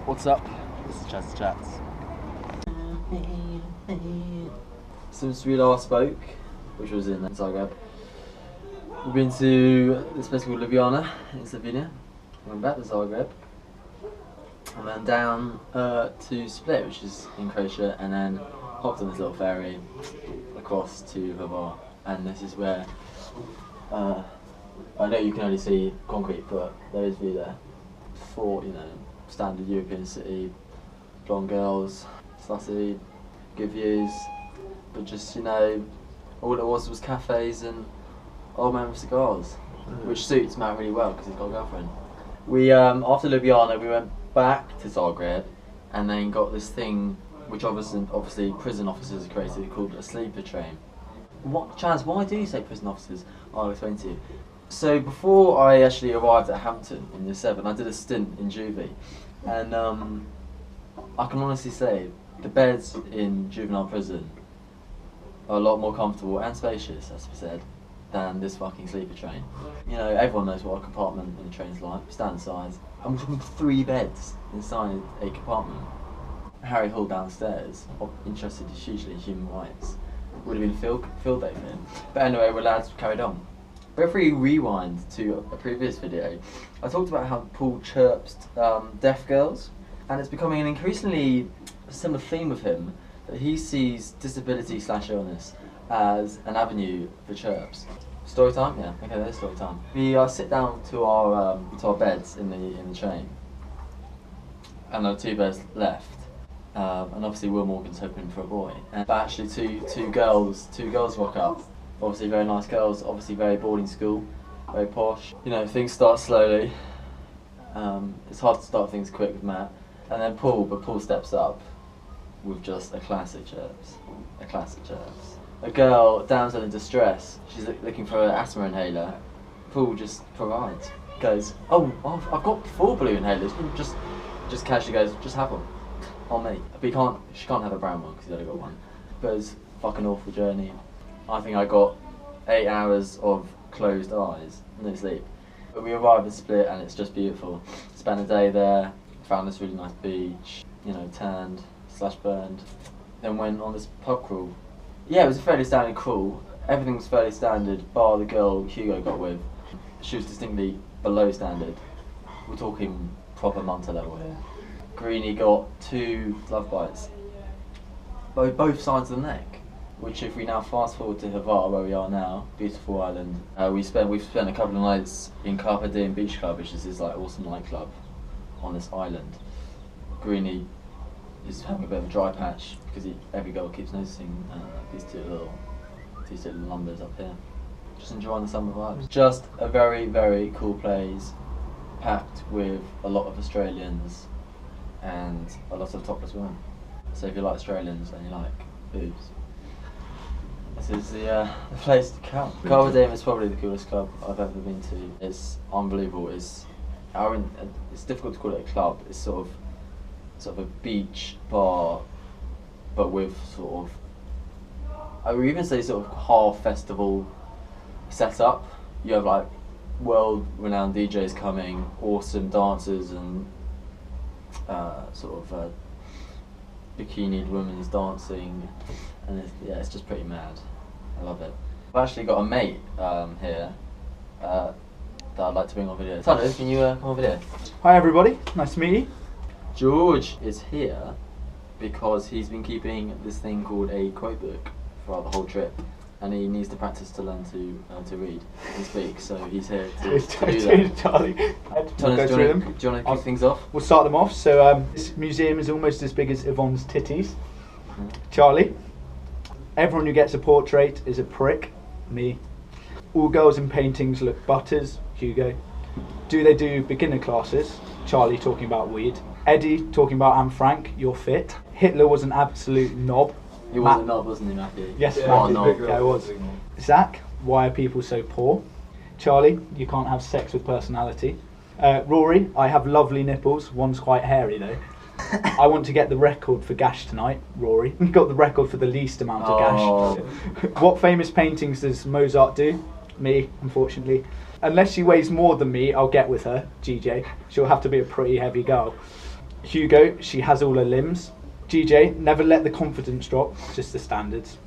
What's up? This is Chaz Chats. Since we last spoke, which was in Zagreb, we've been to this place called Ljubljana in Slovenia. Went back to Zagreb, and then down to Split, which is in Croatia, and then hopped on this little ferry across to Hvar. And this is where I know you can only see concrete, but there is view there. For standard European city, blonde girls, slutty, good views, but just all it was cafes and old man with cigars, which suits Matt really well because he's got a girlfriend. We after Ljubljana we went back to Zagreb and then got this thing which obviously prison officers created called a sleeper train. What, Chaz, why do you say prison officers? I'll explain to you. So before I actually arrived at Hampton in year 7, I did a stint in juvie, and I can honestly say the beds in juvenile prison are a lot more comfortable and spacious, as we said, than this fucking sleeper train. Everyone knows what a compartment in a train's like, standard size. I'm talking 3 beds inside a compartment. Harry Hall downstairs, interested hugely in human rights, would have been field day for him. But anyway, we're allowed to carry on. But if we rewind to a previous video, I talked about how Paul chirps deaf girls, and it's becoming an increasingly similar theme with him, that he sees disability/illness as an avenue for chirps. Story time? Yeah, okay, there's story time. We sit down to our beds in the train, and there are 2 beds left. And obviously Will Morgan's hoping for a boy, but actually two girls rock up. Obviously very nice girls, obviously very boarding school, very posh. Things start slowly. It's hard to start things quick with Matt, and then Paul steps up with just a classic chirps. A girl, damsel in distress, she's looking for an asthma inhaler. Paul just provides. Goes, oh, I've got 4 blue inhalers. Just casually goes, just have one. On me. But she can't have a brown one because he's only got one. But it's a fucking awful journey. I think I got 8 hours of closed eyes, no sleep. But we arrived in Split and it's just beautiful. Spent a day there, found this really nice beach, tanned/burned. Then went on this pub crawl. Yeah, it was a fairly standard crawl. Everything was fairly standard, bar the girl Hugo got with. She was distinctly below standard. We're talking proper Munter level here. Greenie got 2 love bites, both sides of the neck. Which, if we now fast forward to Hvar, where we are now, beautiful island, we've spent a couple of nights in Carpe Diem Beach Club, which is this awesome nightclub on this island. Greenie is having a bit of a dry patch because every girl keeps noticing these two little numbers up here. Just enjoying the summer vibes. Just a very, very cool place, packed with a lot of Australians and a lot of topless women. So if you like Australians and you like boobs, this is the place to come. Carpe Diem is probably the coolest club I've ever been to. It's unbelievable. It's difficult to call it a club. It's sort of a beach bar, but with I would even say sort of half festival setup. You have world-renowned DJs coming, awesome dancers, and bikinied women's dancing, and it's just pretty mad. I love it. I've actually got a mate here that I'd like to bring on video. Tyler, can you come on video? Hi everybody, nice to meet you. George is here because he's been keeping this thing called a quote book throughout the whole trip, and he needs to practice to learn to read and speak, so he's here to do that. Charlie, do you want to kick things off? We'll start them off. So this museum is almost as big as Yvonne's titties. Charlie, everyone who gets a portrait is a prick. Me. All girls in paintings look butters. Hugo. Do they do beginner classes? Charlie talking about weed. Eddie talking about Anne Frank. You're fit. Hitler was an absolute knob. He was a knob, wasn't he, Matthew? Yes, Matthew. Yeah, it was. Zach, why are people so poor? Charlie, you can't have sex with personality. Rory, I have lovely nipples. One's quite hairy though. I want to get the record for gash tonight. Rory, got the record for the least amount of gash. What famous paintings does Mozart do? Me, unfortunately. Unless she weighs more than me, I'll get with her. GJ. She'll have to be a pretty heavy girl. Hugo, she has all her limbs. GJ, never let the confidence drop, just the standards.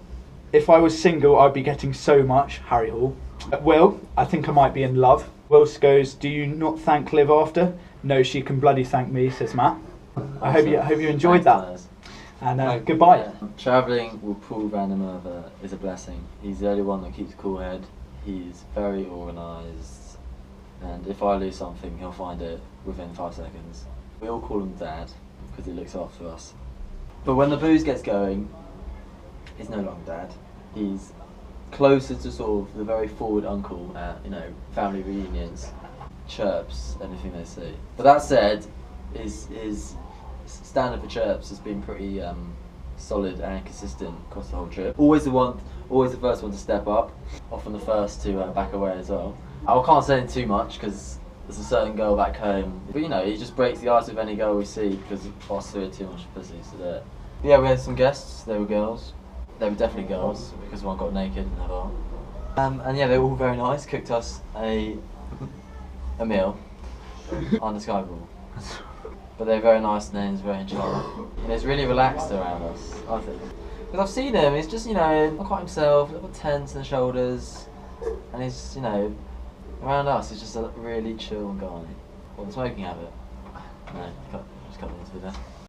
If I was single, I'd be getting so much, Harry Hall. Will, I think I might be in love. Wills goes, do you not thank Liv after? No, she can bloody thank me, says Matt. I hope you enjoyed that. And goodbye. Yeah. Travelling with Paul Vandermerve is a blessing. He's the only one that keeps a cool head. He's very organised, and if I lose something, he'll find it within 5 seconds. We all call him Dad because he looks after us. But when the booze gets going, he's no longer Dad. He's closer to sort of the very forward uncle at, you know, family reunions. Chirps anything they see. But that said, his standard for chirps has been pretty solid and consistent across the whole trip. Always the first one to step up, often the first to back away as well. I can't say too much because there's a certain girl back home, but you know, he just breaks the ice with any girl we see because us three are too much pussies to do it. But yeah, we had some guests. They were girls. They were definitely girls because one got naked and had on. And yeah, they were all very nice. Cooked us a meal, undescribable. But they're very nice names, very enjoyable. And he's really relaxed around us, I think. Because I've seen him, he's just, you know, not quite himself, a little tense in the shoulders. And he's, you know, around us, he's just a really chill guy. Or the smoking habit. No, just cut into there.